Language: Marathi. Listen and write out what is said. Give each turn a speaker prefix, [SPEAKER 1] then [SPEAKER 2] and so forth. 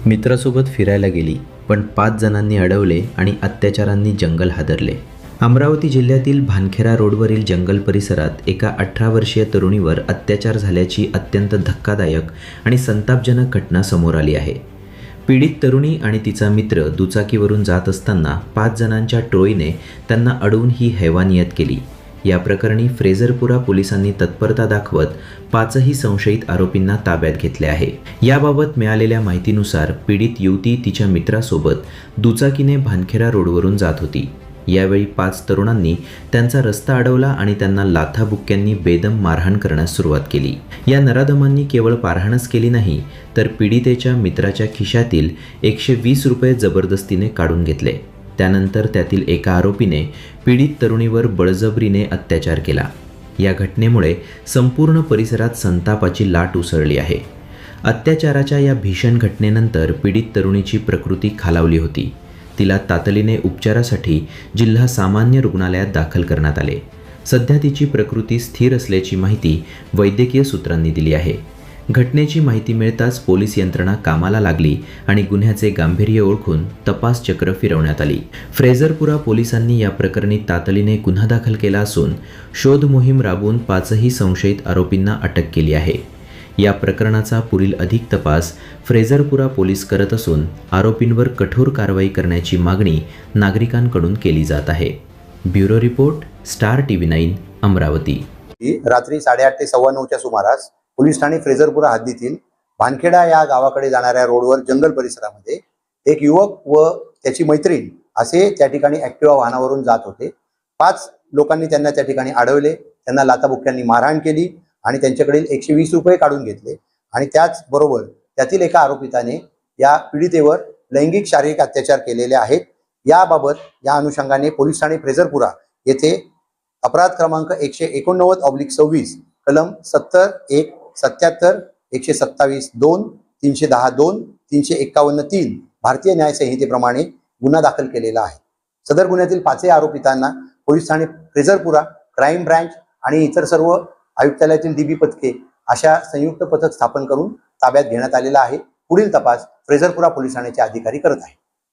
[SPEAKER 1] मित्रासोबत फिरायला गेली, पण 5 जणांनी अडवले आणि अत्याचारांनी जंगल हादरले. अमरावती जिल्ह्यातील भानखेरा रोडवरील जंगल परिसरात एका 18 वर्षीय तरुणीवर अत्याचार झाल्याची अत्यंत धक्कादायक आणि संतापजनक घटना समोर आली आहे. पीडित तरुणी आणि तिचा मित्र दुचाकीवरून जात असताना 5 जणांच्या टोळीने त्यांना अडवून ही हैवानियत केली. या प्रकरणी फ्रेझरपुरा पोलिसांनी तत्परता दाखवत 5ही संशयित आरोपींना ताब्यात घेतले आहे. याबाबत मिळालेल्या माहितीनुसार पीडित युवती तिच्या मित्रासोबत दुचाकीने भानखेरा रोडवरून जात होती. यावेळी 5 तरुणांनी त्यांचा रस्ता अडवला आणि त्यांना लाथाबुक्क्यांनी बेदम मारहाण करण्यास सुरुवात केली. या नराधमांनी केवळ मारहाणच केली नाही, तर पीडितेच्या मित्राच्या खिशातील 120 रुपये जबरदस्तीने काढून घेतले. त्यानंतर त्यातील एका आरोपीने पीडित तरुणीवर बळजबरीने अत्याचार केला. या घटनेमुळे संपूर्ण परिसरात संतापाची लाट उसळली आहे. अत्याचाराच्या या भीषण घटनेनंतर पीडित तरुणीची प्रकृती खालावली होती. तिला तातडीने उपचारासाठी जिल्हा सामान्य रुग्णालयात दाखल करण्यात आले. सध्या तिची प्रकृती स्थिर असल्याची माहिती वैद्यकीय सूत्रांनी दिली आहे. घटनेची माहिती मिळताच पोलीस यंत्रणा कामाला लागली आणि गुन्ह्याचे गांभीर्य ओळखून तपास चक्र फिरवण्यात आली. फ्रेझरपुरा पोलिसांनी या प्रकरणी तातडीने गुन्हा दाखल केला असून शोध मोहीम राबवून 5ही संशयित आरोपींना अटक केली आहे. या प्रकरणाचा पुढील अधिक तपास फ्रेझरपुरा पोलीस करत असून आरोपींवर कठोर कारवाई करण्याची मागणी नागरिकांकडून केली जात आहे. Bureau report, star TV9 Amravati.
[SPEAKER 2] रात्री 8:30 ते 9:15च्या सुमारास पोलीस ठाणे फ्रेझरपुरा हद्दीतील भानखेडा या गावाकडे जाणाऱ्या रोडवर जंगल परिसरामध्ये एक युवक व त्याची मैत्रीण असे त्या ठिकाणी ऍक्टिव्हा वाहनावरून जात होते. 5 लोकांनी त्यांना त्या ठिकाणी अडवले, त्यांना लाथाबुक्क्यांनी मारहाण केली आणि त्यांच्याकडील 120 रुपये काढून घेतले. आणि त्याचबरोबर त्यातील एका आरोपिताने या पीडितेवर लैंगिक शारीरिक अत्याचार केलेले आहेत. याबाबत या अनुषंगाने पोलीस ठाणे फ्रेझरपुरा येथे अपराध क्रमांक 189/26 कलम 70(1), 77, 127(2), 310(2), 351(3) भारतीय न्याय संहितेप्रमाणे गुन्हा दाखल केलेला आहे. सदर गुन्ह्यातील 5ही आरोपितांना पोलीस ठाणे फ्रेझरपुरा, क्राईम ब्रांच आणि इतर सर्व आयुक्तालयातील DB पथके अशा संयुक्त पथक स्थापन करून ताब्यात घेण्यात आलेला आहे. पुढील तपास फ्रेझरपुरा पोलीस ठाण्याचे अधिकारी करत आहेत.